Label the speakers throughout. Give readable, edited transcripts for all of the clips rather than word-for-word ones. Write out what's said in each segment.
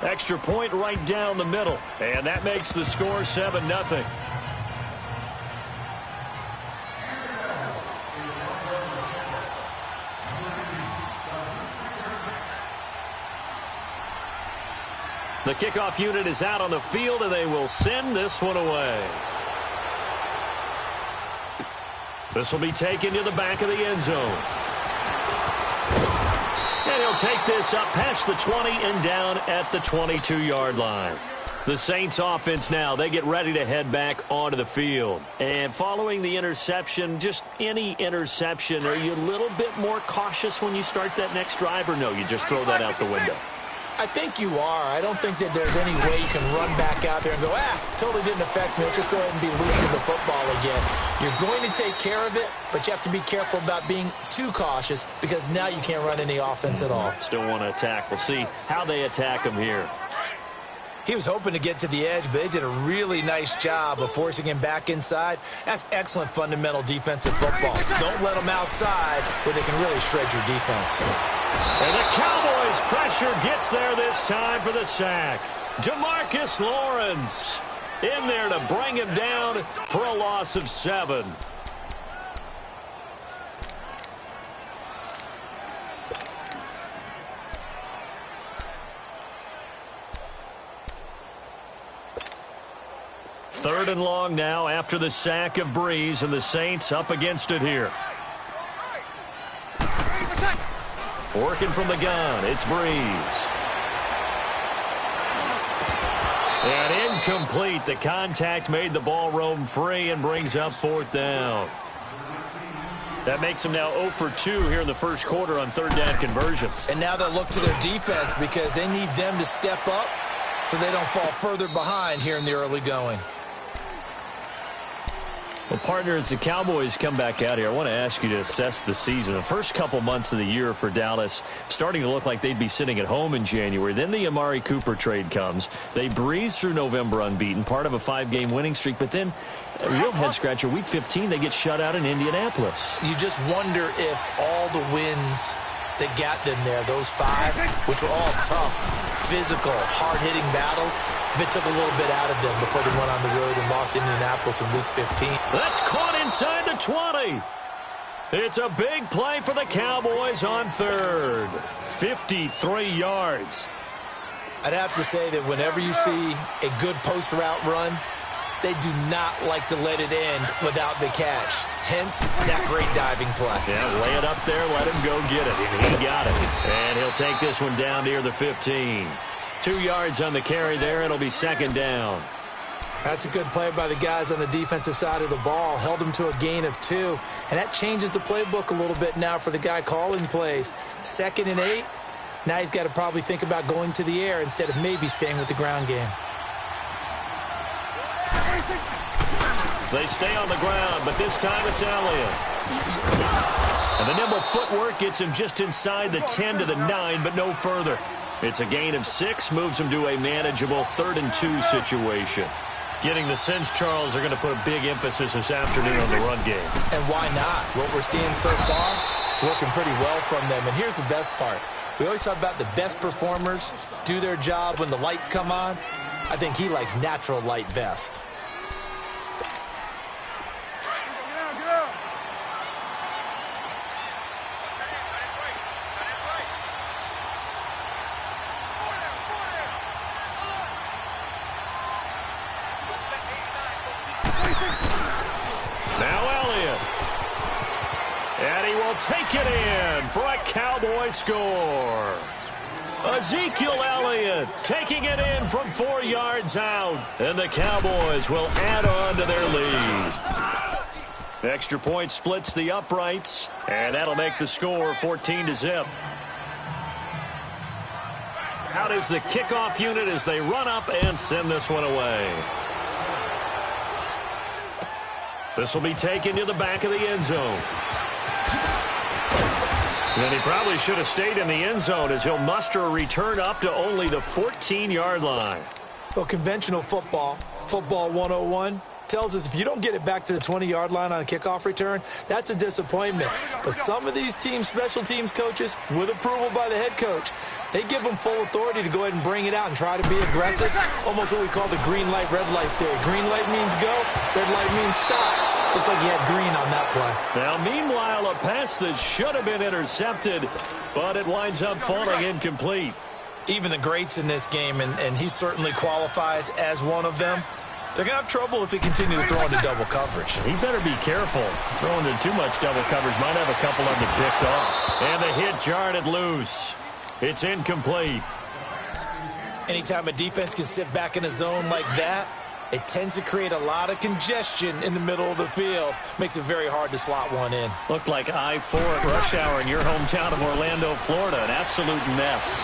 Speaker 1: Extra point right down the middle. And that makes the score 7-0. The kickoff unit is out on the field, and they will send this one away. This will be taken to the back of the end zone. And he'll take this up past the 20 and down at the 22-yard line. The Saints offense now, they get ready to head back onto the field. And following the interception, just any interception, are you a little bit more cautious when you start that next drive, or no, you just throw that out the window?
Speaker 2: I think you are. I don't think that there's any way you can run back out there and go, totally didn't affect me. Let's just go ahead and be loose with the football again. You're going to take care of it, but you have to be careful about being too cautious because now you can't run any offense at all.
Speaker 1: Still want to attack. We'll see how they attack him here.
Speaker 2: He was hoping to get to the edge, but they did a really nice job of forcing him back inside. That's excellent fundamental defensive football. Don't let them outside where they can really shred your defense.
Speaker 1: And the Cowboys' pressure gets there this time for the sack. DeMarcus Lawrence in there to bring him down for a loss of 7. Third and long now after the sack of Breeze, and the Saints up against it here. Working from the gun, it's Breeze. And incomplete. The contact made the ball roam free and brings up 4th down. That makes them now 0 for 2 here in the first quarter on third down conversions.
Speaker 2: And now they'll look to their defense because they need them to step up so they don't fall further behind here in the early going.
Speaker 1: Well, partner, as the Cowboys come back out here, I want to ask you to assess the season. The first couple months of the year for Dallas starting to look like they'd be sitting at home in January. Then the Amari Cooper trade comes. They breeze through November unbeaten, part of a 5-game winning streak. But then, a real head-scratcher, Week 15, they get shut out in Indianapolis.
Speaker 2: You just wonder if all the wins that got them there, those 5, which were all tough, physical, hard-hitting battles, if it took a little bit out of them before they went on the road and lost Indianapolis in Week 15.
Speaker 1: That's caught inside the 20. It's a big play for the Cowboys on third. 53 yards.
Speaker 2: I'd have to say that whenever you see a good post-route run, they do not like to let it end without the catch. Hence, that great diving play.
Speaker 1: Yeah, lay it up there, let him go get it. And he got it. And he'll take this one down near the 15. 2 yards on the carry there. It'll be 2nd down.
Speaker 2: That's a good play by the guys on the defensive side of the ball. Held them to a gain of 2. And that changes the playbook a little bit now for the guy calling plays. 2nd and 8. Now he's got to probably think about going to the air instead of maybe staying with the ground game.
Speaker 1: They stay on the ground, but this time it's Elliott. And the nimble footwork gets him just inside the 10 to the 9, but no further. It's a gain of 6, moves him to a manageable 3rd and 2 situation. Getting the sense, Charles, are going to put a big emphasis this afternoon on the run game.
Speaker 2: And why not? What we're seeing so far, working pretty well from them. And here's the best part. We always talk about the best performers do their job when the lights come on. I think he likes natural light best.
Speaker 1: Now Elliott. And he will take it in for a Cowboy score. Ezekiel Elliott taking it in from 4 yards out. And the Cowboys will add on to their lead. Extra point splits the uprights. And that'll make the score 14-0. Out is the kickoff unit as they run up and send this one away. This will be taken to the back of the end zone. And he probably should have stayed in the end zone as he'll muster a return up to only the 14-yard line.
Speaker 2: Well, conventional football 101, tells us if you don't get it back to the 20-yard line on a kickoff return, that's a disappointment. But some of these teams, special teams coaches, with approval by the head coach, They give him full authority to go ahead and bring it out and try to be aggressive. Almost what we call the green light, red light theory. Green light means go, red light means stop. Looks like he had green on that play.
Speaker 1: Now, meanwhile, a pass that should have been intercepted, but it winds up falling incomplete.
Speaker 2: Even the greats in this game, and he certainly qualifies as one of them, they're going to have trouble if they continue to throw into double coverage.
Speaker 1: He better be careful. Throwing into too much double coverage might have a couple of them picked off. And the hit jarred it loose. It's incomplete.
Speaker 2: Anytime a defense can sit back in a zone like that, it tends to create a lot of congestion in the middle of the field. Makes it very hard to slot one in.
Speaker 1: Looked like I-4 at rush hour in your hometown of Orlando, Florida. An absolute mess.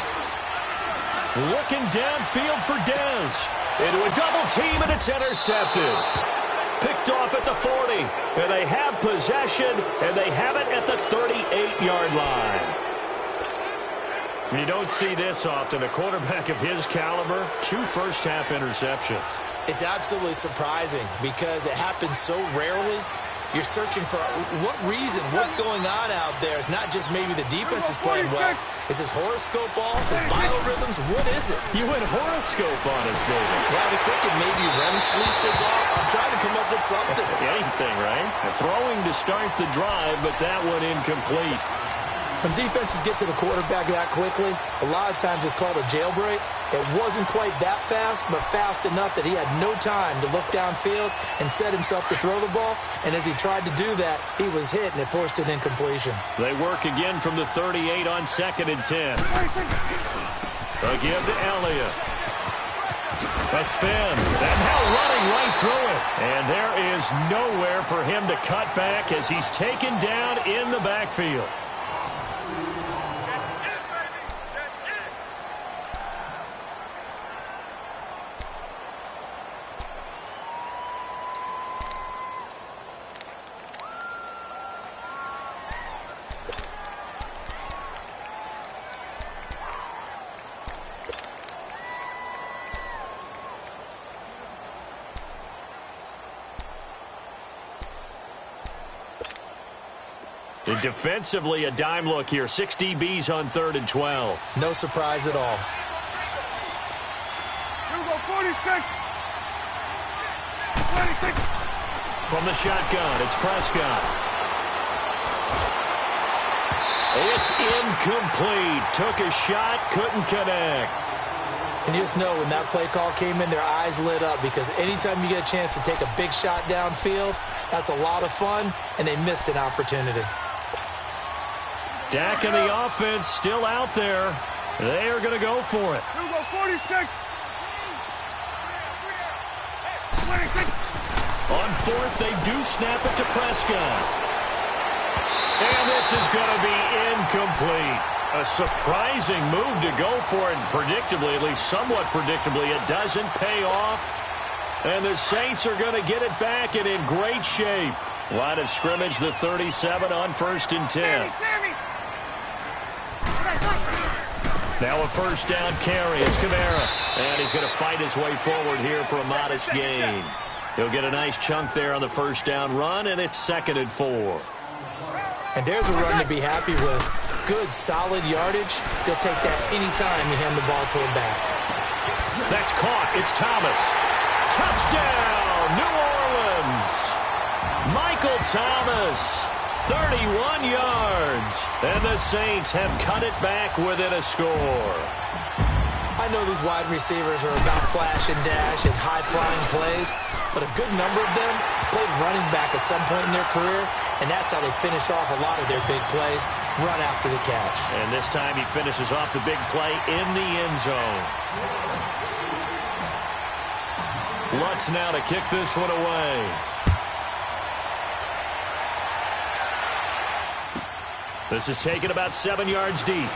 Speaker 1: Looking downfield for Dez. Into a double team, and it's intercepted. Picked off at the 40. And they have possession, and they have it at the 38-yard line. You don't see this often. A quarterback of his caliber, 2 first-half interceptions.
Speaker 2: It's absolutely surprising because it happens so rarely. You're searching for what reason, what's going on out there. It's not just maybe the defense is playing well. Is his horoscope off? His biorhythms? What is it?
Speaker 1: You went horoscope on us, David.
Speaker 2: Well, I was thinking maybe REM sleep is off. I'm trying to come up with something.
Speaker 1: Anything, right? Throwing to start the drive, but that one incomplete.
Speaker 2: When defenses get to the quarterback that quickly, a lot of times it's called a jailbreak. It wasn't quite that fast, but fast enough that he had no time to look downfield and set himself to throw the ball. And as he tried to do that, he was hit, and it forced an incompletion.
Speaker 1: They work again from the 38 on 2nd and 10. A give to Elliott. A spin. And now running right through it. And there is nowhere for him to cut back as he's taken down in the backfield. And defensively, a dime look here. 6 DBs on 3rd and 12.
Speaker 2: No surprise at all.
Speaker 3: Here we go, 46. 26.
Speaker 1: From the shotgun, it's Prescott. It's incomplete. Took a shot, couldn't connect.
Speaker 2: And you just know when that play call came in, their eyes lit up because anytime you get a chance to take a big shot downfield, that's a lot of fun, and they missed an opportunity.
Speaker 1: Dak and the offense still out there. They are going to go for it.
Speaker 3: Here we go, 46. 26.
Speaker 1: On 4th, they do snap it to Prescott. And this is going to be incomplete. A surprising move to go for it, and predictably, at least somewhat predictably, it doesn't pay off. And the Saints are going to get it back and in great shape. Line of scrimmage, the 37 on 1st and 10.
Speaker 3: Sammy.
Speaker 1: Now a first down carry. It's Kamara. And he's going to fight his way forward here for a modest gain. He'll get a nice chunk there on the first down run, and it's 2nd and 4.
Speaker 2: And there's a run to be happy with. Good, solid yardage. He'll take that anytime you hand the ball to him back.
Speaker 1: That's caught. It's Thomas. Touchdown, New Orleans. Michael Thomas, 31 yards. And the Saints have cut it back within a score.
Speaker 2: I know these wide receivers are about flash and dash and high-flying plays, but a good number of them played running back at some point in their career, and that's how they finish off a lot of their big plays, run after the catch.
Speaker 1: And this time he finishes off the big play in the end zone. Lutz now to kick this one away. This is taken about 7 yards deep.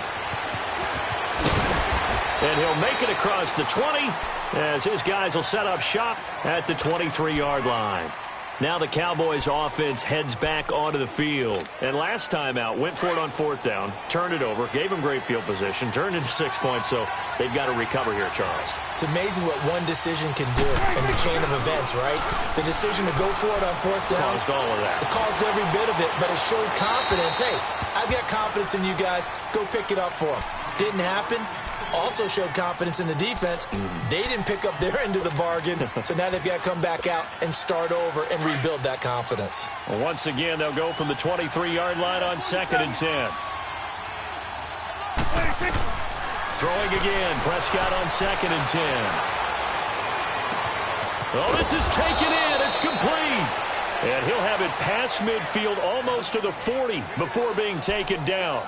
Speaker 1: And he'll make it across the 20 as his guys will set up shop at the 23-yard line. Now the Cowboys offense heads back onto the field. And last time out, went for it on 4th down, turned it over, gave them great field position, turned into 6 points, so they've got to recover here, Charles.
Speaker 2: It's amazing what one decision can do in the chain of events, right? The decision to go for it on 4th down.
Speaker 1: Caused all of that.
Speaker 2: It caused every bit of it, but it showed confidence. Hey, I've got confidence in you guys. Go pick it up for them. Didn't happen. Also showed confidence in the defense. They didn't pick up their end of the bargain, so now they've got to come back out and start over and rebuild that confidence.
Speaker 1: Well, once again, they'll go from the 23-yard line on 2nd and 10. Throwing again, Prescott on 2nd and 10. Oh, this is taken in. It's complete. And he'll have it past midfield almost to the 40 before being taken down.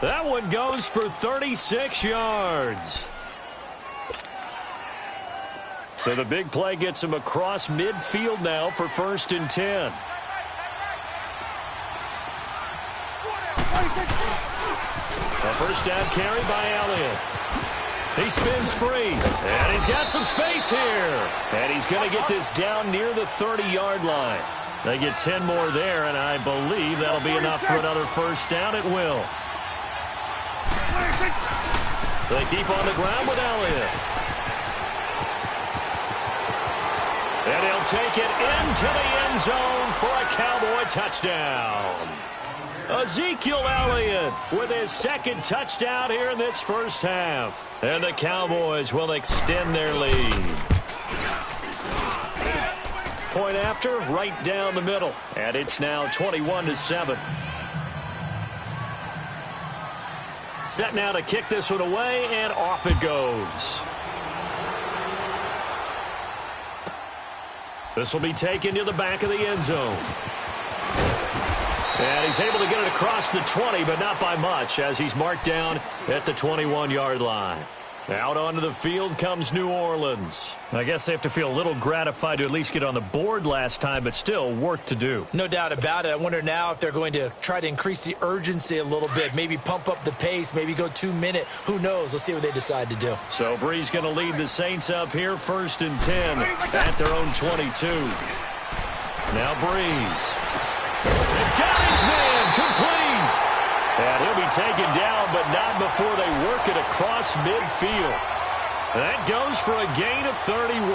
Speaker 1: That one goes for 36 yards. So the big play gets him across midfield now for 1st and 10. A first down carry by Elliott. He spins free, and he's got some space here. And he's going to get this down near the 30-yard line. They get 10 more there, and I believe that'll be enough for another first down. It will. They keep on the ground with Elliott. And he'll take it into the end zone for a Cowboy touchdown. Ezekiel Elliott with his 2nd touchdown here in this first half. And the Cowboys will extend their lead. Point after, right down the middle. And it's now 21-7. Set now to kick this one away, and off it goes. This will be taken to the back of the end zone. And he's able to get it across the 20, but not by much, as he's marked down at the 21-yard line. Out onto the field comes New Orleans. I guess they have to feel a little gratified to at least get on the board last time, but still work to do.
Speaker 2: No doubt about it. I wonder now if they're going to try to increase the urgency a little bit, maybe pump up the pace, maybe go 2-minute. Who knows? Let's see what they decide to do.
Speaker 1: So Brees going to lead the Saints up here, 1st and 10 at their own 22. Now Brees. And got his man complete. And he'll be taken down, but not before they work it across midfield. That goes for a gain of 31.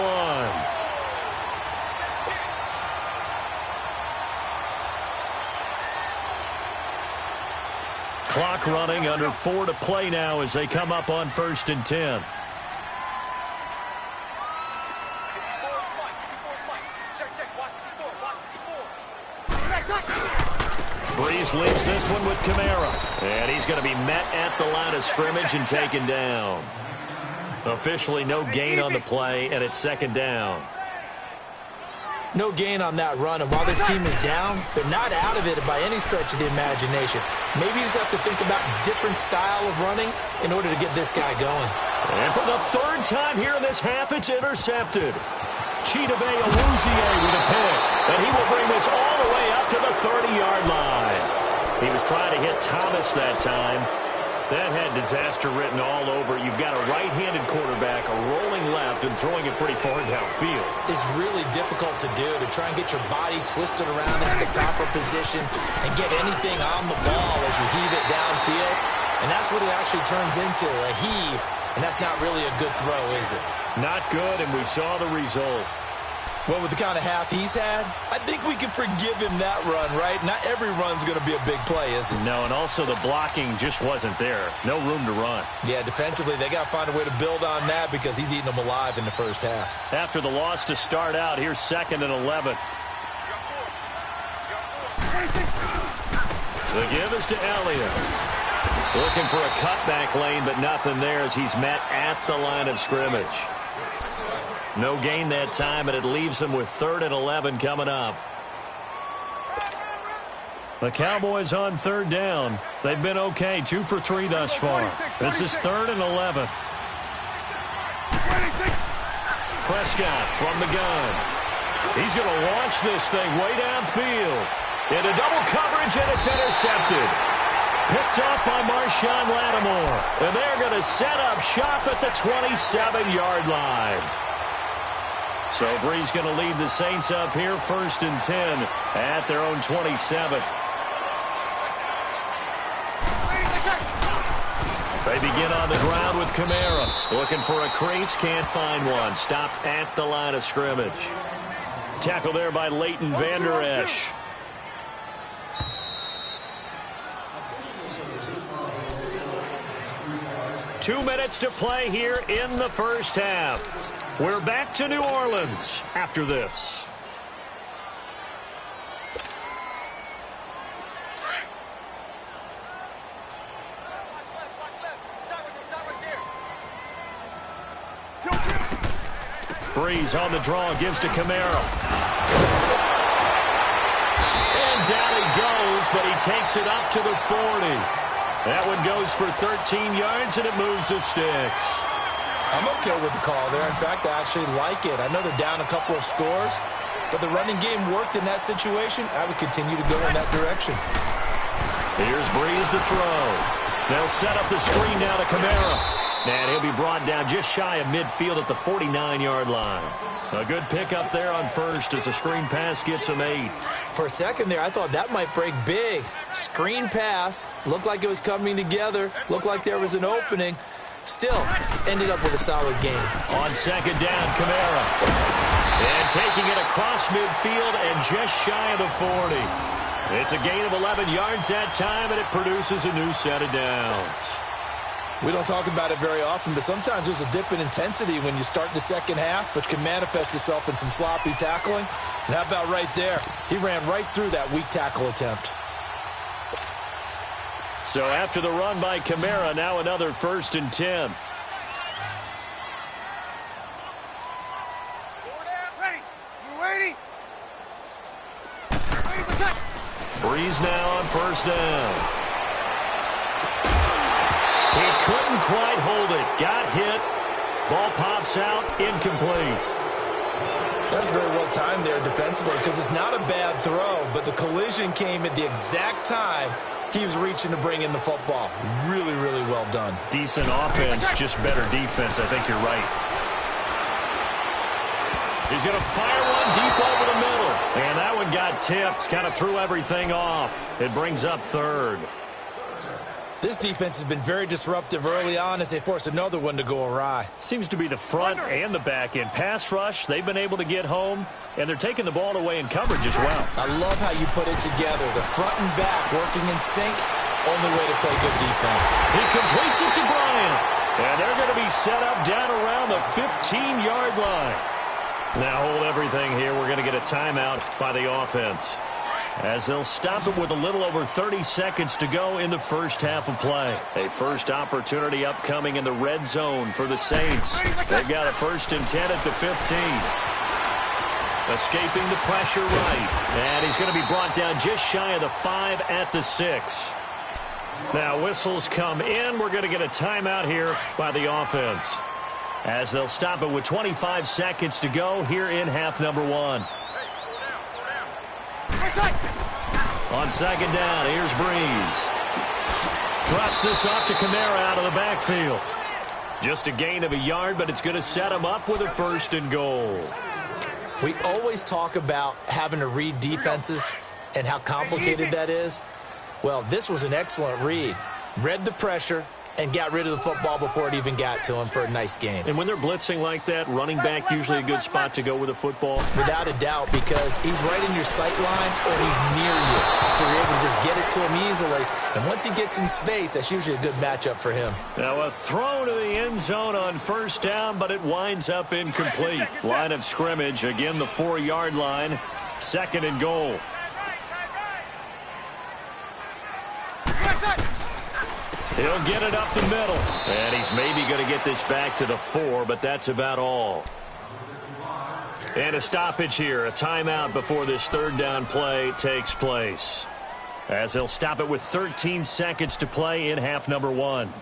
Speaker 1: Clock running, under 4 to play now as they come up on 1st and 10. Brees leaves this one with Kamara. And he's going to be met at the line of scrimmage and taken down. Officially no gain on the play, and it's 2nd down.
Speaker 2: No gain on that run, and while this team is down, they're not out of it by any stretch of the imagination. Maybe you just have to think about different style of running in order to get this guy going.
Speaker 1: And for the 3rd time here in this half, it's intercepted. Chidobe Awuzie with a pick, and he will bring this all the way up to the 30-yard line. He was trying to hit Thomas that time. That had disaster written all over. You've got a right-handed quarterback, a rolling left, and throwing it pretty far downfield.
Speaker 2: It's really difficult to do, to try and get your body twisted around into the proper position and get anything on the ball as you heave it downfield. And that's what it actually turns into, a heave. And that's not really a good throw, is it?
Speaker 1: Not good, and we saw the result.
Speaker 2: Well, with the kind of half he's had, I think we can forgive him that run, right? Not every run's going to be a big play, is it?
Speaker 1: No, and also the blocking just wasn't there. No room to run.
Speaker 2: Yeah, defensively, they got to find a way to build on that because he's eating them alive in the first half.
Speaker 1: After the loss to start out, here's 2nd and 11. The give is to Elliott. Looking for a cutback lane, but nothing there as he's met at the line of scrimmage. No gain that time, and it leaves him with 3rd and 11 coming up. The Cowboys on 3rd down. They've been okay, 2 for 3 thus far. This is 3rd and 11. Prescott from the gun. He's going to launch this thing way downfield. Into double coverage, and it's intercepted. Picked off by Marshawn Lattimore. And they're going to set up shop at the 27-yard line. So Brees going to lead the Saints up here, 1st and 10 at their own 27. They begin on the ground with Kamara. Looking for a crease, can't find one. Stopped at the line of scrimmage. Tackle there by Leighton Vander Esch. 2 minutes to play here in the first half. We're back to New Orleans after this. Breeze on the draw, gives to Kamara. And down he goes, but he takes it up to the 40. That one goes for 13 yards, and it moves the sticks.
Speaker 2: I'm okay with the call there. In fact, I actually like it. I know they're down a couple of scores, but the running game worked in that situation. I would continue to go in that direction.
Speaker 1: Here's Breeze to throw. They'll set up the screen now to Kamara. And he'll be brought down just shy of midfield at the 49-yard line. A good pickup there on first as the screen pass gets him 8.
Speaker 2: For a second there, I thought that might break big. Screen pass. Looked like it was coming together. Looked like there was an opening. Still, ended up with a solid game.
Speaker 1: On second down, Kamara. And taking it across midfield and just shy of the 40. It's a gain of 11 yards that time, and it produces a new set of downs.
Speaker 2: We don't talk about it very often, but sometimes there's a dip in intensity when you start the second half, which can manifest itself in some sloppy tackling. And how about right there? He ran right through that weak tackle attempt.
Speaker 1: So after the run by Kamara, now another 1st and 10.
Speaker 3: Ready. You ready? Ready for touch.
Speaker 1: Breeze now on 1st down. He couldn't quite hold it. Got hit. Ball pops out. Incomplete.
Speaker 2: That's very well timed there defensively because it's not a bad throw, but the collision came at the exact time he was reaching to bring in the football. Really, really well done.
Speaker 1: Decent offense, just better defense. I think you're right. He's going to fire one deep over the middle. And that one got tipped. Kind of threw everything off. It brings up 3rd.
Speaker 2: This defense has been very disruptive early on as they force another one to go awry.
Speaker 1: Seems to be the front and the back end. Pass rush, they've been able to get home, and they're taking the ball away in coverage as well.
Speaker 2: I love how you put it together. The front and back working in sync, only way to play good defense.
Speaker 1: He completes it to Bryant, and they're going to be set up down around the 15-yard line. Now hold everything here. We're going to get a timeout by the offense, as they'll stop it with a little over 30 seconds to go in the first half of play. A first opportunity upcoming in the red zone for the Saints. They've got a 1st and 10 at the 15. Escaping the pressure right. And he's going to be brought down just shy of the 5 at the 6. Now whistles come in. We're going to get a timeout here by the offense, as they'll stop it with 25 seconds to go here in half number 1. On second down, here's Breeze. Drops this off to Kamara out of the backfield. Just a gain of a yard, but it's going to set him up with a 1st and goal.
Speaker 2: We always talk about having to read defenses and how complicated that is. Well, this was an excellent read. Read the pressure and got rid of the football before it even got to him for a nice game.
Speaker 1: And when they're blitzing like that, running back usually a good spot to go with a football.
Speaker 2: Without a doubt, because he's right in your sight line or he's near you. So you're able to just get it to him easily. And once he gets in space, that's usually a good matchup for him.
Speaker 1: Now a throw to the end zone on 1st down, but it winds up incomplete. Line of scrimmage, again the 4-yard line. 2nd and goal. He'll get it up the middle. And he's maybe going to get this back to the 4, but that's about all. And a stoppage here, a timeout before this 3rd down play takes place, as they'll stop it with 13 seconds to play in half number 1.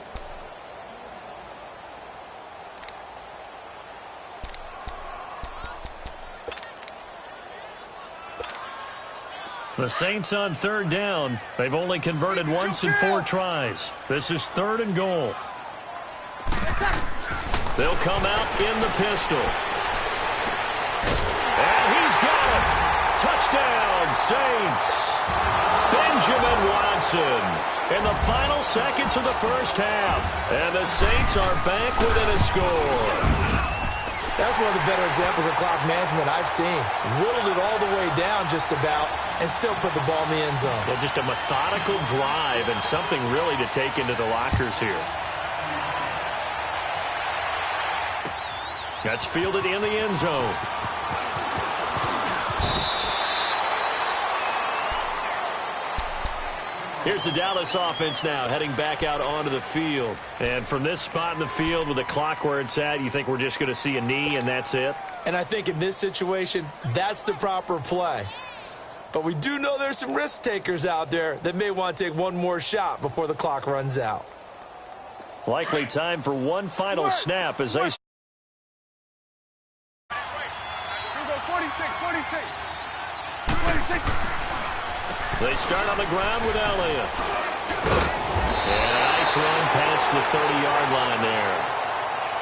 Speaker 1: The Saints on 3rd down. They've only converted once in 4 tries. This is 3rd and goal. They'll come out in the pistol. And he's got it. Touchdown, Saints. Benjamin Watson in the final seconds of the first half. And the Saints are back within a score.
Speaker 2: That's one of the better examples of clock management I've seen. Whittled it all the way down just about and still put the ball in the end zone.
Speaker 1: Well, just a methodical drive and something really to take into the lockers here. That's fielded in the end zone. Here's the Dallas offense now heading back out onto the field. And from this spot in the field with the clock where it's at, you think we're just going to see a knee and that's it?
Speaker 2: And I think in this situation, that's the proper play. But we do know there's some risk takers out there that may want to take one more shot before the clock runs out.
Speaker 1: Likely time for one final snap as they...
Speaker 3: 46, 46. 46.
Speaker 1: They start on the ground with Elliott. And a nice run past the 30-yard line there.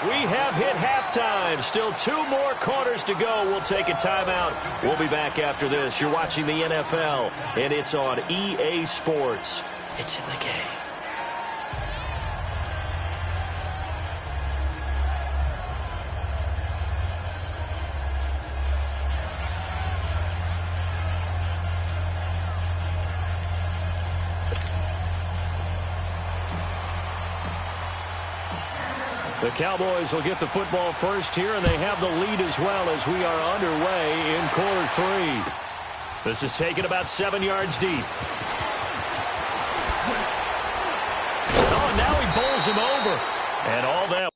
Speaker 1: We have hit halftime. Still 2 more quarters to go. We'll take a timeout. We'll be back after this. You're watching the NFL, and it's on EA Sports. It's in the game. The Cowboys will get the football first here, and they have the lead as well as we are underway in quarter 3. This is taken about 7 yards deep. Oh, now he bowls him over. And all that.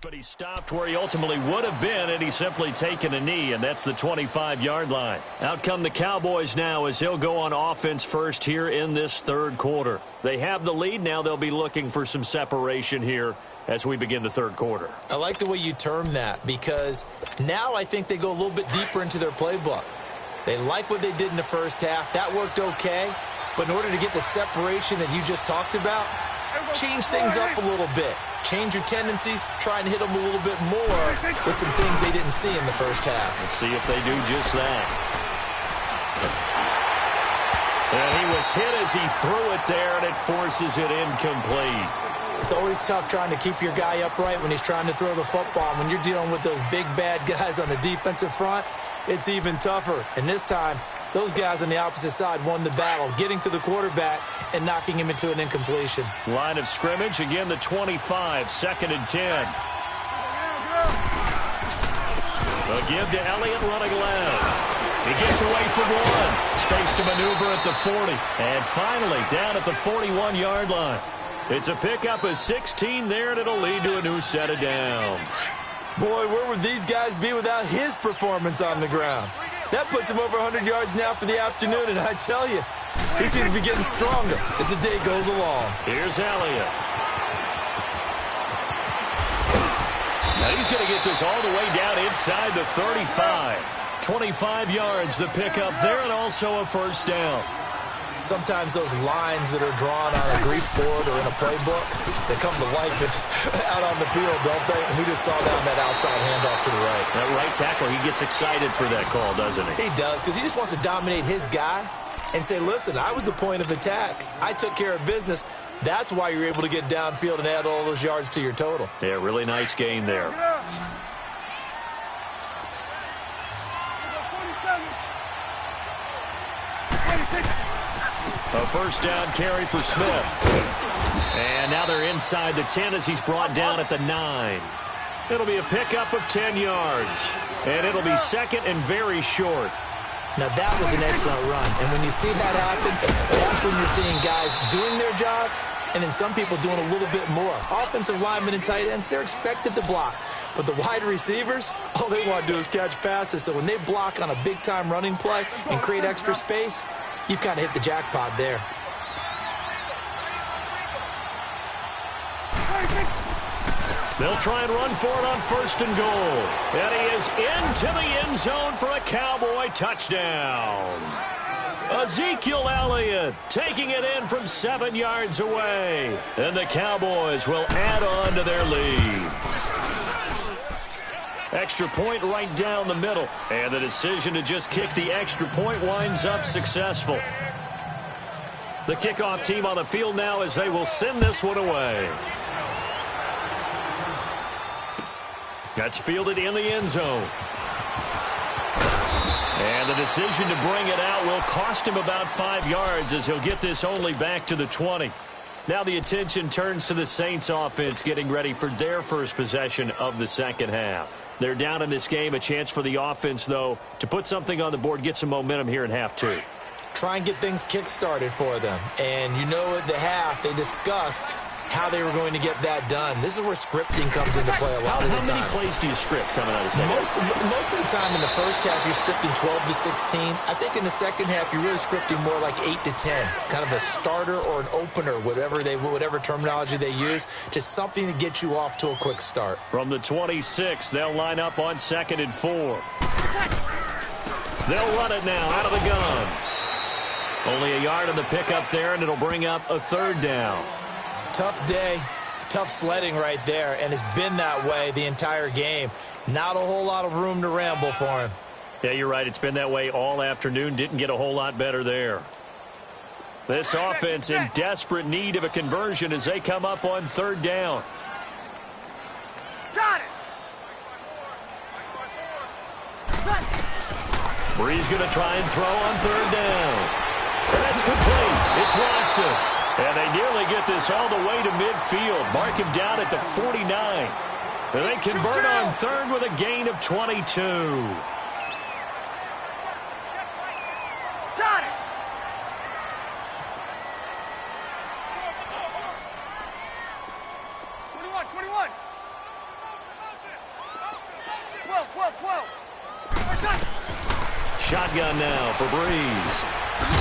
Speaker 1: But he stopped where he ultimately would have been, and he's simply taken a knee, and that's the 25-yard line. Out come the Cowboys now as they'll go on offense first here in this third quarter. They have the lead. Now they'll be looking for some separation here as we begin the third quarter.
Speaker 2: I like the way you term that, because now I think they go a little bit deeper into their playbook. They like what they did in the first half. That worked okay. But in order to get the separation that you just talked about, change things up a little bit. Change your tendencies, try and hit them a little bit more with some things they didn't see in the first half.
Speaker 1: Let's see if they do just that. And he was hit as he threw it there, and it forces it incomplete.
Speaker 2: It's always tough trying to keep your guy upright when he's trying to throw the football. When you're dealing with those big, bad guys on the defensive front, it's even tougher. And this time, those guys on the opposite side won the battle, getting to the quarterback and knocking him into an incompletion.
Speaker 1: Line of scrimmage, again the 25, second and 10. A give to Elliott running left. He gets away from one. Space to maneuver at the 40. And finally, down at the 41-yard line. It's a pickup of 16 there, and it'll lead to a new set of downs.
Speaker 2: Boy, where would these guys be without his performance on the ground? That puts him over 100 yards now for the afternoon, and I tell you, he seems to be getting stronger as the day goes along.
Speaker 1: Here's Elliott. Now he's going to get this all the way down inside the 35. 25 yards, the pickup there, and also a first down.
Speaker 2: Sometimes those lines that are drawn on a grease board or in a playbook, they come to life out on the field, don't they? And we just saw that on that outside handoff to the right.
Speaker 1: That right tackle, he gets excited for that call, doesn't he?
Speaker 2: He does, because he just wants to dominate his guy and say, listen, I was the point of attack. I took care of business. That's why you're able to get downfield and add all those yards to your total.
Speaker 1: Yeah, really nice gain there. A first down carry for Smith. And now they're inside the 10 as he's brought down at the 9. It'll be a pickup of 10 yards. And it'll be second and very short.
Speaker 2: Now that was an excellent run. And when you see that happen, that's when you're seeing guys doing their job and then some people doing a little bit more. Offensive linemen and tight ends, they're expected to block. But the wide receivers, all they want to do is catch passes. So when they block on a big-time running play and create extra space, you've kind of hit the jackpot there.
Speaker 1: They'll try and run for it on first and goal. And he is into the end zone for a Cowboy touchdown. Ezekiel Elliott taking it in from 7 yards away. And the Cowboys will add on to their lead. Extra point right down the middle. And the decision to just kick the extra point winds up successful. The kickoff team on the field now as they will send this one away. That's fielded in the end zone. And the decision to bring it out will cost him about 5 yards as he'll get this only back to the 20. Now the attention turns to the Saints offense getting ready for their first possession of the second half. They're down in this game. A chance for the offense, though, to put something on the board, get some momentum here in half two.
Speaker 2: Try and get things kick-started for them. And you know at the half, they discussed how they were going to get that done. This is where scripting comes into play a lot of the time.
Speaker 1: How many plays do you script coming out of the second half?
Speaker 2: Most of the time in the first half, you're scripting 12 to 16. I think in the second half, you're really scripting more like 8 to 10. Kind of a starter or an opener, whatever terminology they use. Just something to get you off to a quick start.
Speaker 1: From the 26, they'll line up on 2nd and 4. They'll run it now out of the gun. Only a yard on the pickup there, and it'll bring up a third down.
Speaker 2: Tough day, tough sledding right there, and it's been that way the entire game. Not a whole lot of room to ramble for him.
Speaker 1: Yeah, you're right. It's been that way all afternoon. Didn't get a whole lot better there. This offense in desperate need of a conversion as they come up on third down.
Speaker 3: Got it.
Speaker 1: Bree's going to try and throw on third down. That's complete. It's Watson. And they nearly get this all the way to midfield. Mark him down at the 49. And they convert on third with a gain of 22.
Speaker 3: Got it.
Speaker 1: shotgun now for Breeze.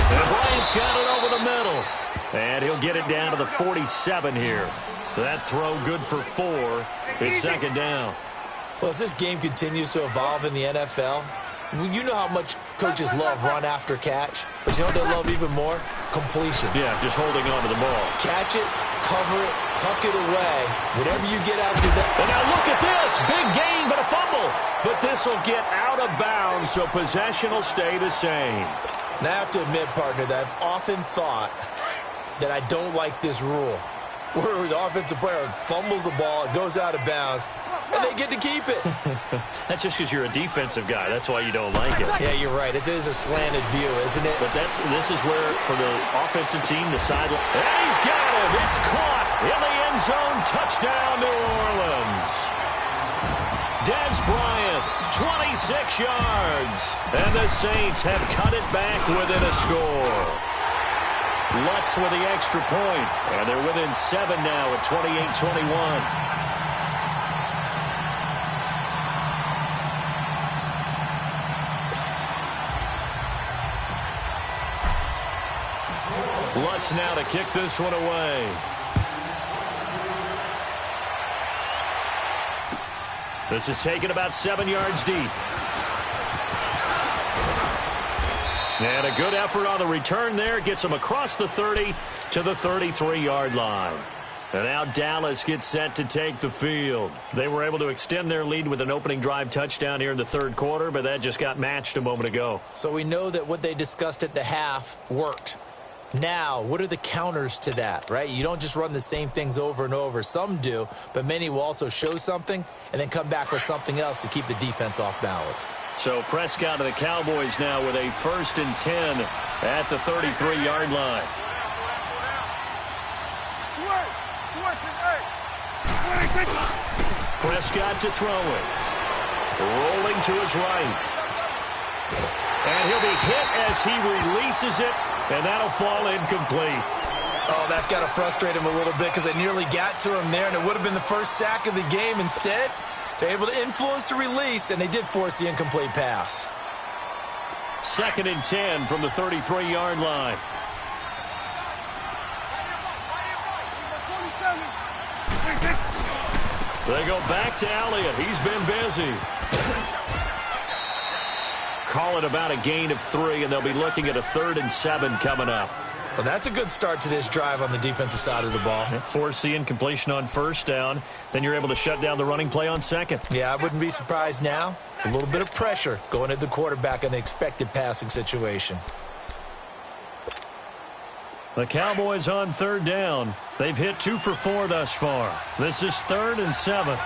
Speaker 1: And Bryant's got it over the middle. And he'll get it down to the 47 here. That throw good for 4. It's second down.
Speaker 2: Well, as this game continues to evolve in the NFL, you know how much coaches love run after catch, but you know what they love even more? Completion.
Speaker 1: Yeah, just holding on to the ball.
Speaker 2: Catch it, cover it, tuck it away. Whatever you get after that.
Speaker 1: And now look at this. Big gain, but a fumble. But this will get out of bounds, so possession will stay the same.
Speaker 2: Now, I have to admit, partner, that I've often thought that I don't like this rule, where the offensive player fumbles the ball, it goes out of bounds, and they get to keep it.
Speaker 1: That's just because you're a defensive guy. That's why you don't like it.
Speaker 2: Yeah, you're right. It is a slanted view, isn't it?
Speaker 1: But this is where, for the offensive team, the sideline. And he's got it. It's caught in the end zone. Touchdown, New Orleans. Des Bryant, 26 yards. And the Saints have cut it back within a score. Lutz with the extra point. And they're within 7 now at 28-21. Lutz now to kick this one away. This is taken about 7 yards deep. And a good effort on the return there. Gets them across the 30 to the 33-yard line. And now Dallas gets set to take the field. They were able to extend their lead with an opening drive touchdown here in the third quarter, but that just got matched a moment ago.
Speaker 2: So we know that what they discussed at the half worked. Now, what are the counters to that, right? You don't just run the same things over and over. Some do, but many will also show something and then come back with something else to keep the defense off balance.
Speaker 1: So Prescott and the Cowboys now with a 1st and 10 at the 33-yard line. Prescott to throw it. Rolling to his right. And he'll be hit as he releases it, and that'll fall incomplete.
Speaker 2: Oh, that's got to frustrate him a little bit because they nearly got to him there, and it would have been the first sack of the game. Instead, they're able to influence the release, and they did force the incomplete pass.
Speaker 1: 2nd and 10 from the 33-yard line. They go back to Elliott. He's been busy. Call it about a gain of 3, and they'll be looking at a 3rd and 7 coming up.
Speaker 2: Well, that's a good start to this drive on the defensive side of the ball.
Speaker 1: Force the incompletion on 1st down. Then you're able to shut down the running play on 2nd.
Speaker 2: Yeah, I wouldn't be surprised now. A little bit of pressure going at the quarterback in the expected passing situation.
Speaker 1: The Cowboys on 3rd down. They've hit 2 for 4 thus far. This is 3rd and 7.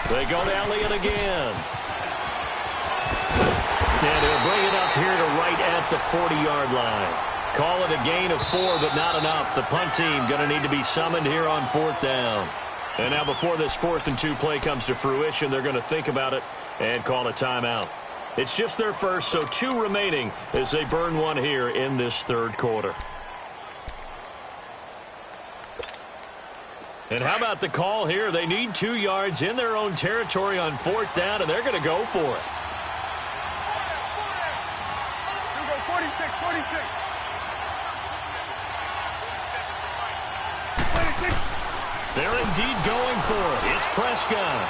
Speaker 1: They go to Elliott again. And he'll bring it up here to right at the 40-yard line. Call it a gain of 4, but not enough. The punt team going to need to be summoned here on 4th down. And now before this 4th and 2 play comes to fruition, they're going to think about it and call a timeout. It's just their first, so 2 remaining as they burn 1 here in this 3rd quarter. And how about the call here? They need 2 yards in their own territory on 4th down, and they're going to go for it.
Speaker 3: 46.
Speaker 1: They're indeed going for it. It's Prescott.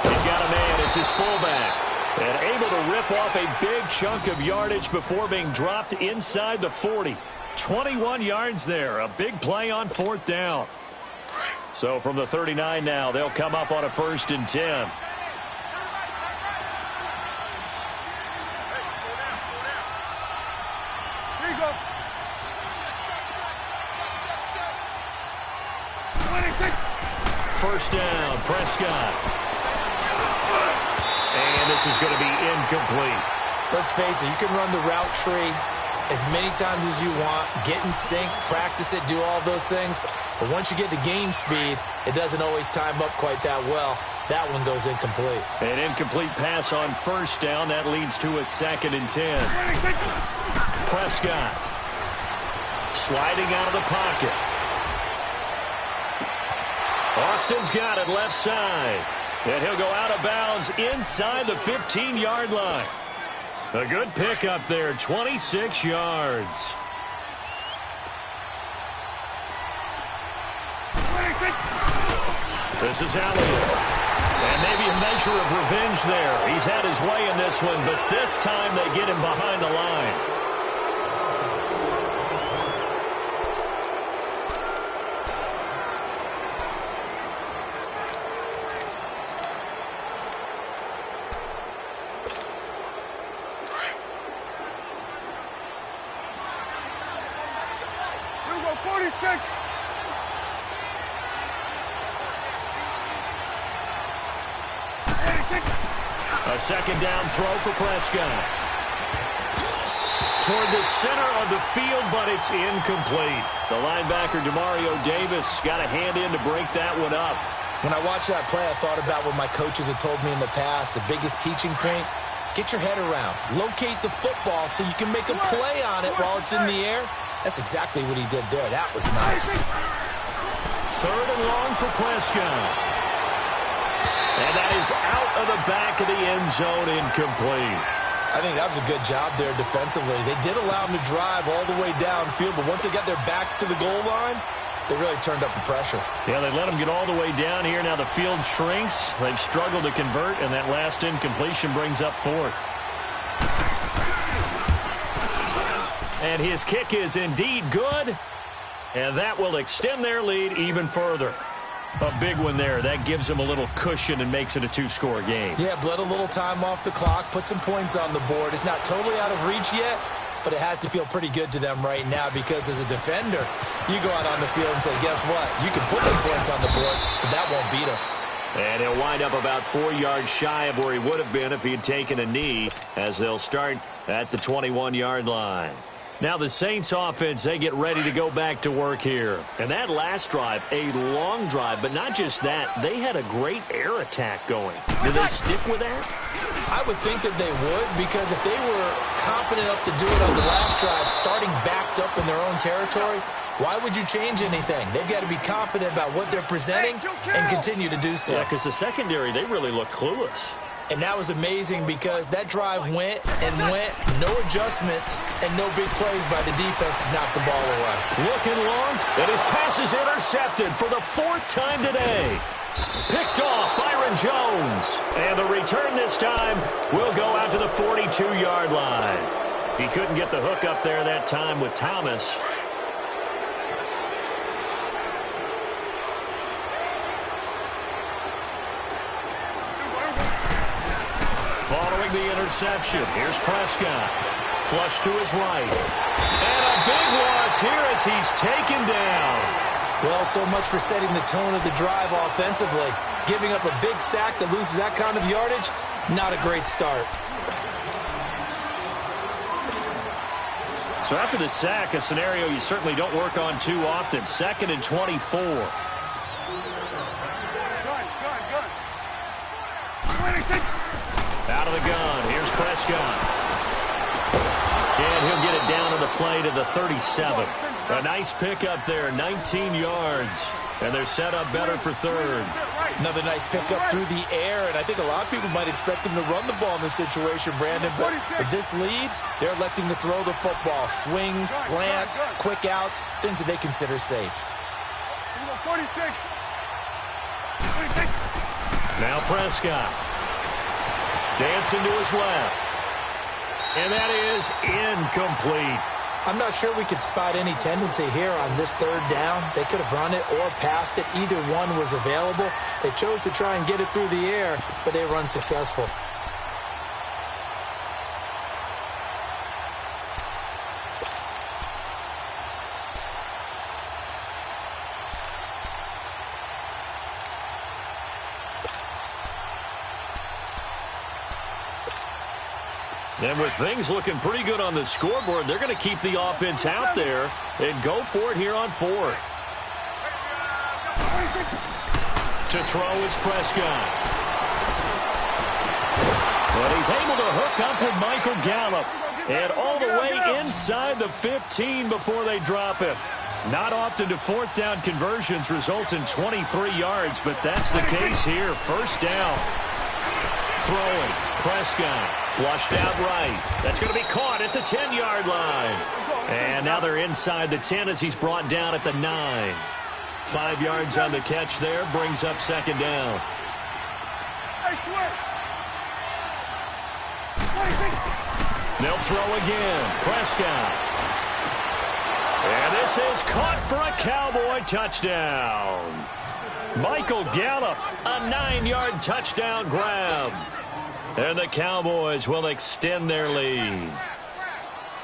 Speaker 1: He's got a man. It's his fullback. And able to rip off a big chunk of yardage before being dropped inside the 40. 21 yards there. A big play on 4th down. So from the 39 now, they'll come up on a 1st and 10.
Speaker 3: Here you go.
Speaker 1: 1st down, Prescott. And this is going to be incomplete.
Speaker 2: Let's face it, you can run the route tree as many times as you want, get in sync, practice it, do all those things. But once you get to game speed, it doesn't always time up quite that well. That one goes incomplete.
Speaker 1: An incomplete pass on 1st down. That leads to a 2nd and 10. Prescott sliding out of the pocket. Austin's got it left side. And he'll go out of bounds inside the 15-yard line. A good pickup there, 26 yards. This is Elliott. And maybe a measure of revenge there. He's had his way in this one, but this time they get him behind the line. A second down throw for Prescott. Toward the center of the field, but it's incomplete. The linebacker, Demario Davis, got a hand in to break that one up.
Speaker 2: When I watched that play, I thought about what my coaches had told me in the past. The biggest teaching point, get your head around. Locate the football so you can make a play on it while it's in the air. That's exactly what he did there. That was nice.
Speaker 1: Third and long for Prescott. And that is out of the back of the end zone, incomplete.
Speaker 2: I think that was a good job there defensively. They did allow them to drive all the way downfield, but once they got their backs to the goal line, they really turned up the pressure.
Speaker 1: Yeah, they let them get all the way down here. Now the field shrinks. They've struggled to convert, and that last incompletion brings up fourth. And his kick is indeed good, and that will extend their lead even further. A big one there. That gives them a little cushion and makes it a two-score game.
Speaker 2: Yeah, bled a little time off the clock, put some points on the board. It's not totally out of reach yet, but it has to feel pretty good to them right now because as a defender, you go out on the field and say, guess what? You can put some points on the board, but that won't beat us.
Speaker 1: And he'll wind up about 4 yards shy of where he would have been if he had taken a knee, as they'll start at the 21-yard line. Now the Saints offense, they get ready to go back to work here. And that last drive, a long drive, but not just that, they had a great air attack going. Do they stick with that?
Speaker 2: I would think that they would, because if they were confident enough to do it on the last drive, starting backed up in their own territory, why would you change anything? They've got to be confident about what they're presenting and continue to do so.
Speaker 1: Yeah, because the secondary, they really look clueless.
Speaker 2: And that was amazing because that drive went and went, no adjustments, and no big plays by the defense to knock the ball away.
Speaker 1: Looking long, and his pass is intercepted for the 4th time today. Picked off Byron Jones. And the return this time will go out to the 42-yard line. He couldn't get the hook up there that time with Thomas. Following the interception, here's Prescott. Flush to his right. And a big loss here as he's taken down.
Speaker 2: Well, so much for setting the tone of the drive offensively. Giving up a big sack that loses that kind of yardage, not a great start.
Speaker 1: So after the sack, a scenario you certainly don't work on too often. 2nd and 24. Out of the gun. Here's Prescott. And he'll get it down on the play to the 37. A nice pickup there, 19 yards. And they're set up better for third.
Speaker 2: Another nice pickup through the air, and I think a lot of people might expect them to run the ball in this situation, Brandon. But with this lead, they're electing to throw the football. Swings, slants, quick outs, things that they consider safe.
Speaker 1: Now Prescott. Dancing to his left. And that is incomplete.
Speaker 2: I'm not sure we could spot any tendency here on this 3rd down. They could have run it or passed it. Either one was available. They chose to try and get it through the air, but they were unsuccessful.
Speaker 1: And with things looking pretty good on the scoreboard, they're going to keep the offense out there and go for it here on 4th. To throw is Prescott. But he's able to hook up with Michael Gallup. And all the way inside the 15 before they drop it. Not often do fourth down conversions result in 23 yards, but that's the case here. First down. Throwing. Prescott. Flushed out right. That's going to be caught at the 10-yard line. And now they're inside the 10 as he's brought down at the 9. 5 yards on the catch there. Brings up second down. They'll throw again. Prescott. And this is caught for a Cowboy touchdown. Michael Gallup, a 9-yard touchdown grab. And the Cowboys will extend their lead.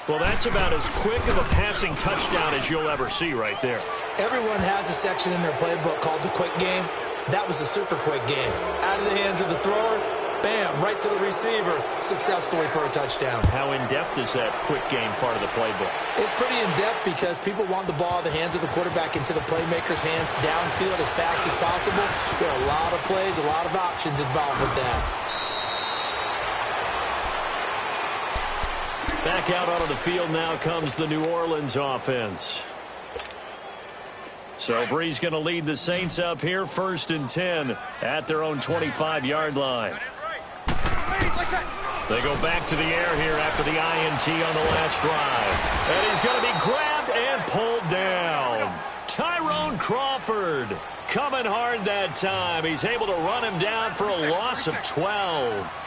Speaker 1: Well, that's about as quick of a passing touchdown as you'll ever see right there.
Speaker 2: Everyone has a section in their playbook called the quick game. That was a super quick game. Out of the hands of the thrower, bam, right to the receiver, successfully for a touchdown.
Speaker 1: How in-depth is that quick game part of the playbook?
Speaker 2: It's pretty in-depth because people want the ball in the hands of the quarterback into the playmaker's hands downfield as fast as possible. There are a lot of plays, a lot of options involved with that.
Speaker 1: Back out onto the field now comes the New Orleans offense. So Bree's going to lead the Saints up here, 1st and 10 at their own 25-yard line. They go back to the air here after the INT on the last drive. And he's going to be grabbed and pulled down. Tyrone Crawford coming hard that time. He's able to run him down for a loss of 12.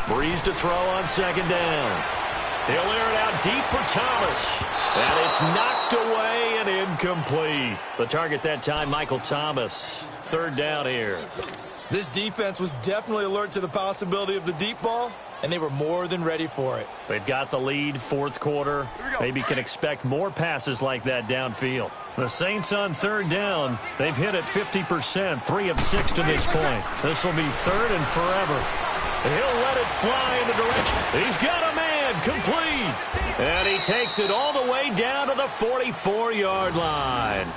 Speaker 1: Breeze to throw on second down. He'll air it out deep for Thomas. And it's knocked away and incomplete. The target that time, Michael Thomas. 3rd down here.
Speaker 2: This defense was definitely alert to the possibility of the deep ball, and they were more than ready for it.
Speaker 1: They've got the lead, 4th quarter. Maybe can expect more passes like that downfield. The Saints on 3rd down. They've hit it 50%, 3 of 6 to this point. This will be 3rd and forever. He'll let it fly in the direction. He's got a man, complete. And he takes it all the way down to the 44-yard line.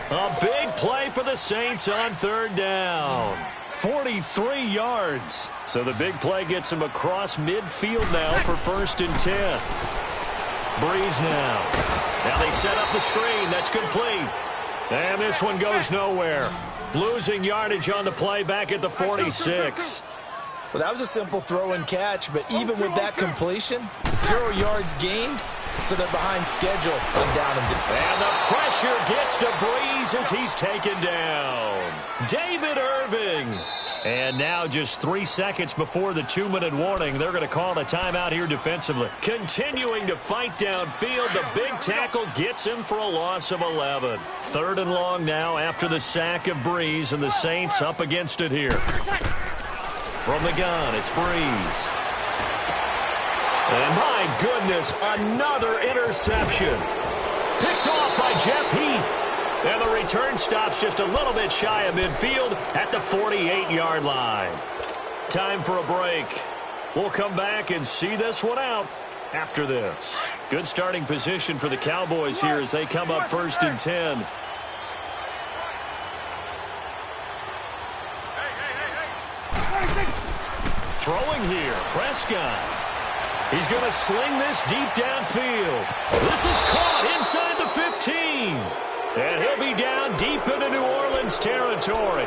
Speaker 1: A big play for the Saints on 3rd down. 43 yards. So the big play gets him across midfield now for 1st and 10. Breeze now. Now they set up the screen. That's complete. And this one goes nowhere. Losing yardage on the play back at the 46.
Speaker 2: Well, that was a simple throw and catch, but even with that completion, 0 yards gained, so they're behind schedule on down and down.
Speaker 1: And the pressure gets to Breeze as he's taken down. David Irving. And now just 3 seconds before the 2-minute warning, they're going to call a timeout here defensively. Continuing to fight downfield, the big tackle gets him for a loss of 11. 3rd and long now after the sack of Breeze, and the Saints up against it here. From the gun, it's Breeze. And my goodness, another interception. Picked off by Jeff Heath. And the return stops just a little bit shy of midfield at the 48-yard line. Time for a break. We'll come back and see this one out after this. Good starting position for the Cowboys here as they come up 1st and 10. Throwing here, Prescott. He's going to sling this deep downfield. This is caught inside the 15. And he'll be down deep into New Orleans territory.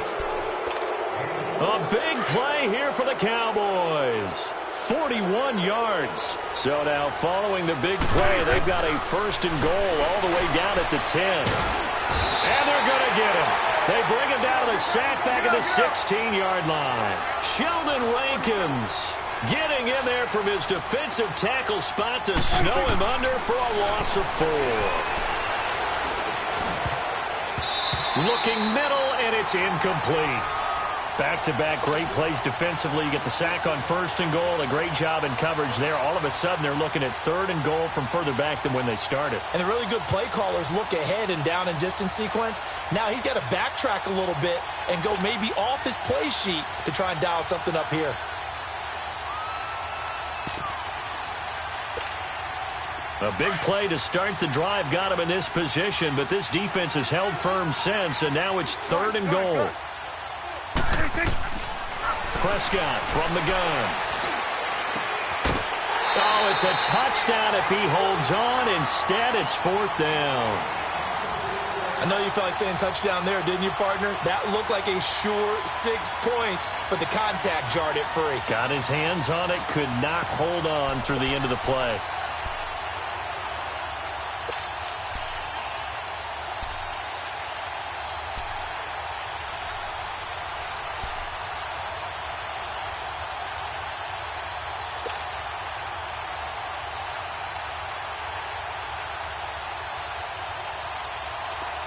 Speaker 1: A big play here for the Cowboys. 41 yards. So now following the big play, they've got a 1st and goal all the way down at the 10. And they're going to get him. They bring him down to the sack back at the 16-yard line. Sheldon Rankins getting in there from his defensive tackle spot to snow him under for a loss of 4. Looking middle, and it's incomplete. Back-to-back great plays defensively. You get the sack on 1st and goal. A great job in coverage there. All of a sudden, they're looking at 3rd and goal from further back than when they started.
Speaker 2: And the really good play callers look ahead and down and distance sequence. Now he's got to backtrack a little bit and go maybe off his play sheet to try and dial something up here.
Speaker 1: A big play to start the drive got him in this position, but this defense has held firm since, and now it's 3rd and goal. Prescott from the gun. Oh, it's a touchdown if he holds on. Instead, it's 4th down.
Speaker 2: I know you felt like saying touchdown there, didn't you, partner? That looked like a sure 6 points, but the contact jarred it free.
Speaker 1: Got his hands on it, could not hold on through the end of the play.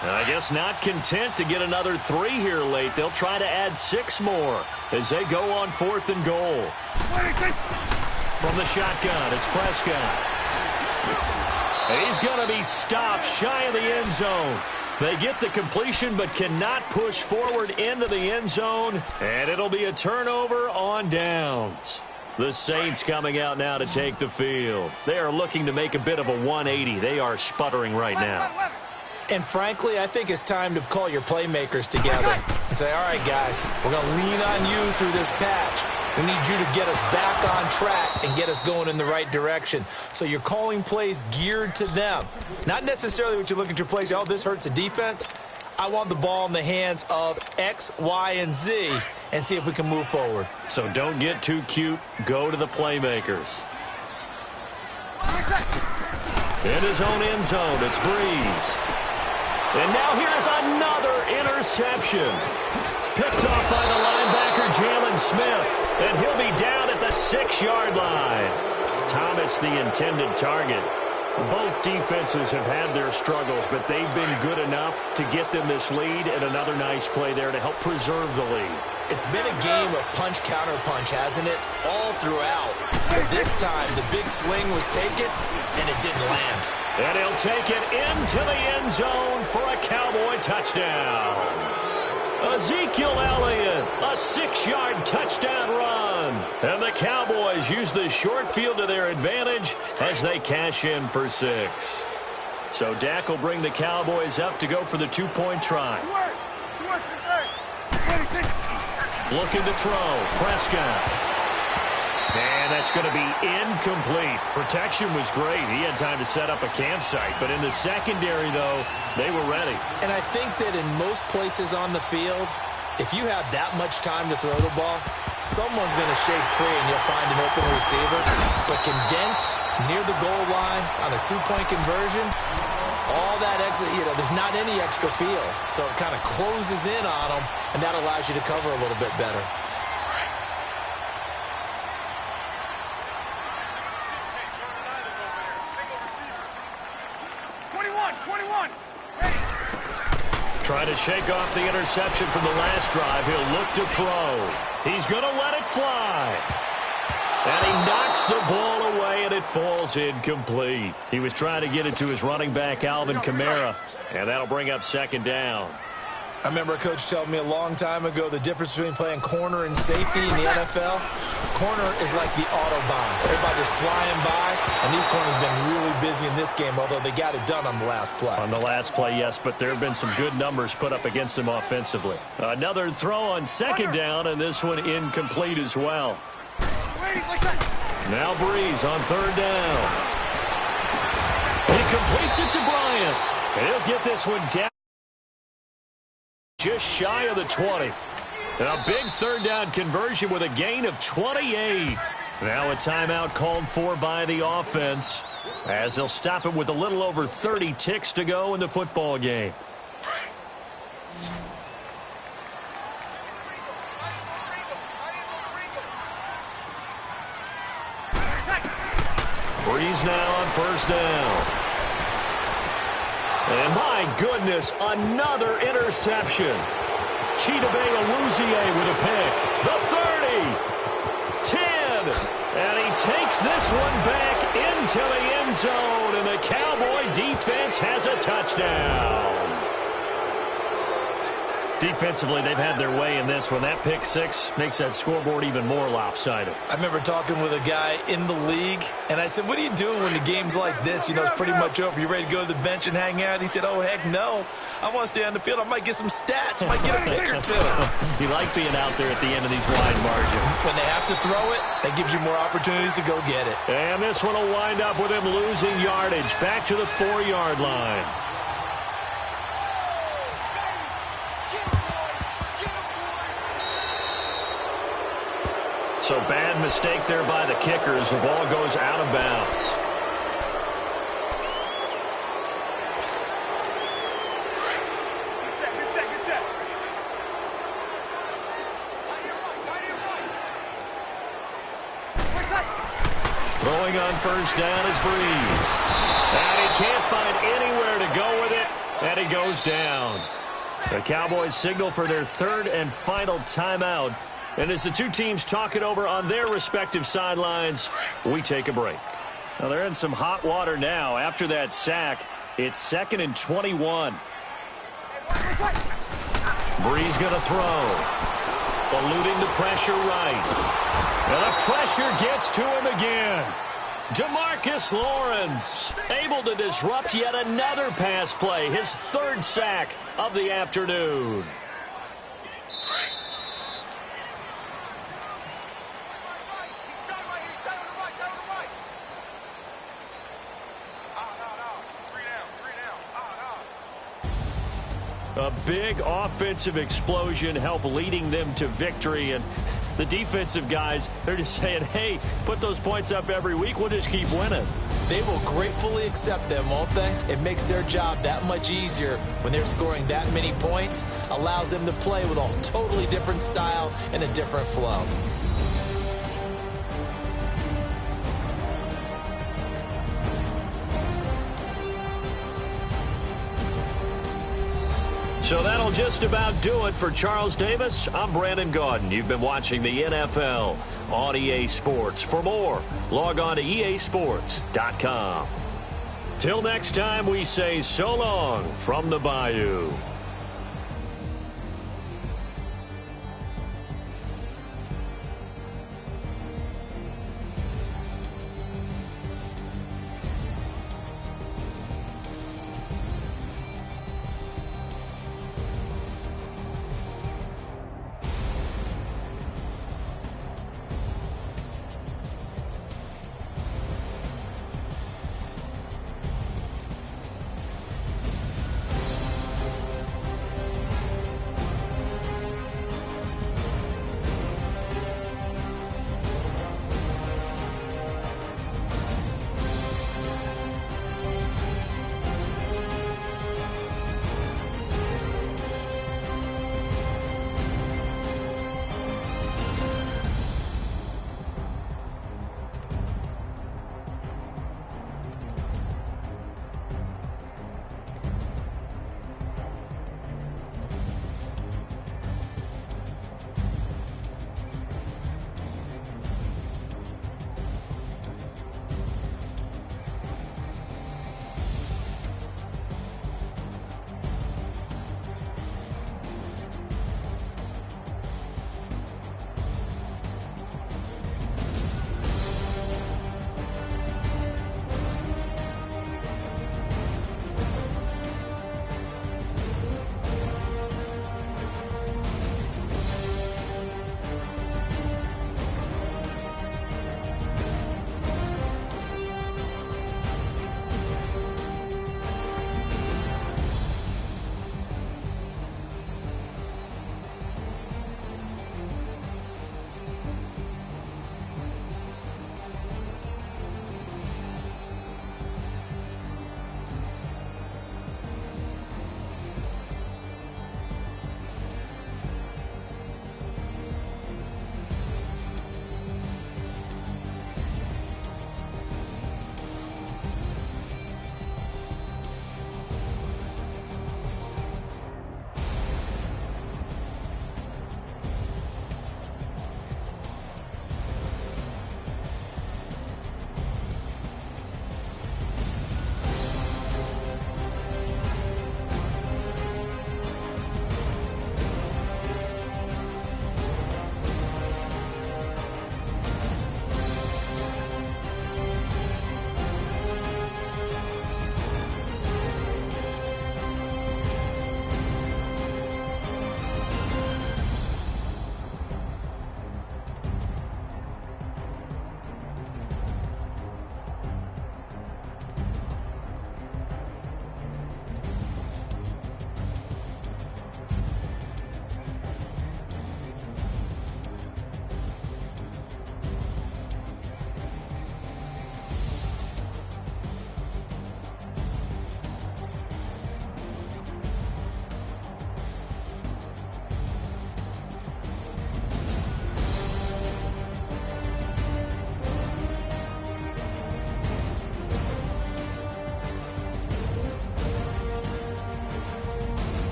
Speaker 1: I guess not content to get another 3 here late. They'll try to add 6 more as they go on 4th and goal. From the shotgun, it's Prescott. He's going to be stopped shy of the end zone. They get the completion but cannot push forward into the end zone, and it'll be a turnover on downs. The Saints coming out now to take the field. They are looking to make a bit of a 180. They are sputtering right now.
Speaker 2: And frankly, I think it's time to call your playmakers together and say, all right, guys, we're going to lean on you through this patch. We need you to get us back on track and get us going in the right direction. So you're calling plays geared to them. Not necessarily what you look at your plays, oh, this hurts the defense. I want the ball in the hands of X, Y, and Z and see if we can move forward.
Speaker 1: So don't get too cute. Go to the playmakers. In his own end zone, it's Breeze. And now here's another interception. Picked off by the linebacker, Jalen Smith. And he'll be down at the 6-yard line. Thomas, the intended target. Both defenses have had their struggles, but they've been good enough to get them this lead, and another nice play there to help preserve the lead.
Speaker 2: It's been a game of punch-counter-punch, hasn't it? All throughout. But this time, the big swing was taken, and it didn't land.
Speaker 1: And he'll take it into the end zone for a Cowboy touchdown. Ezekiel Elliott, a 6-yard touchdown run. And the Cowboys use the short field to their advantage as they cash in for 6. So Dak will bring the Cowboys up to go for the 2-point try. Looking to throw, Prescott. And that's going to be incomplete. Protection was great. He had time to set up a campsite. But in the secondary, though, they were ready.
Speaker 2: And I think that in most places on the field, if you have that much time to throw the ball, someone's going to shake free and you'll find an open receiver. But condensed near the goal line on a 2-point conversion, all that exit, there's not any extra field. So it kind of closes in on them, and that allows you to cover a little bit better.
Speaker 1: Trying to shake off the interception from the last drive. He'll look to throw. He's going to let it fly. And he knocks the ball away, and it falls incomplete. He was trying to get it to his running back, Alvin Kamara, and that'll bring up 2nd down.
Speaker 2: I remember a coach telling me a long time ago the difference between playing corner and safety in the NFL. Corner is like the Autobahn. Everybody just flying by, and these corners have been really busy in this game, although they got it done on the last play.
Speaker 1: On the last play, yes, but there have been some good numbers put up against them offensively. Another throw on 2nd down, and this one incomplete as well. Now Breeze on 3rd down. He completes it to Bryant. He'll get this one down just shy of the 20. And a big 3rd down conversion with a gain of 28. Now a timeout called for by the offense as they'll stop it with a little over 30 ticks to go in the football game. Breeze now on 1st down. And my goodness, another interception. Chidobe Awuzie with a pick. The 30. 10. And he takes this one back into the end zone. And the Cowboy defense has a touchdown. Defensively, they've had their way in this one. That pick six makes that scoreboard even more lopsided.
Speaker 2: I remember talking with a guy in the league, and I said, what are you doing when the game's like this? You know, it's pretty much over. You ready to go to the bench and hang out? He said, oh, heck no. I want to stay on the field. I might get some stats. I might get a pick or two.
Speaker 1: You like being out there at the end of these wide margins.
Speaker 2: When they have to throw it, that gives you more opportunities to go get it.
Speaker 1: And this one will wind up with him losing yardage. Back to the 4-yard line. So bad mistake there by the kickers. The ball goes out of bounds.
Speaker 3: Good set.
Speaker 1: Throwing on first down is Breeze. And he can't find anywhere to go with it. And he goes down. The Cowboys signal for their third and final timeout. And as the two teams talk it over on their respective sidelines, we take a break. Now they're in some hot water now. After that sack, it's 2nd and 21. Breeze going to throw. Eluding the pressure right. And the pressure gets to him again. DeMarcus Lawrence able to disrupt yet another pass play. His third sack of the afternoon. A big offensive explosion helped leading them to victory. And the defensive guys, they're just saying, hey, put those points up every week. We'll just keep winning.
Speaker 2: They will gratefully accept them, won't they? It makes their job that much easier when they're scoring that many points. Allows them to play with a totally different style and a different flow.
Speaker 1: So that'll just about do it for Charles Davis. I'm Brandon Gaudin. You've been watching the NFL on EA Sports. For more, log on to easports.com. Till next time, we say so long from the Bayou.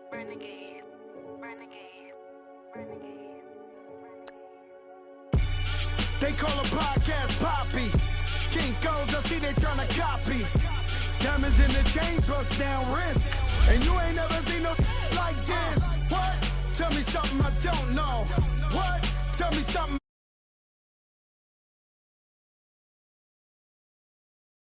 Speaker 4: Renegade, renegade, renegade.
Speaker 3: They call a podcast Poppy. Kinkos, I see they tryna copy. Diamonds in the chains, bust down wrists. And you ain't never seen no like this. What? Tell me something I don't know. What? Tell me something.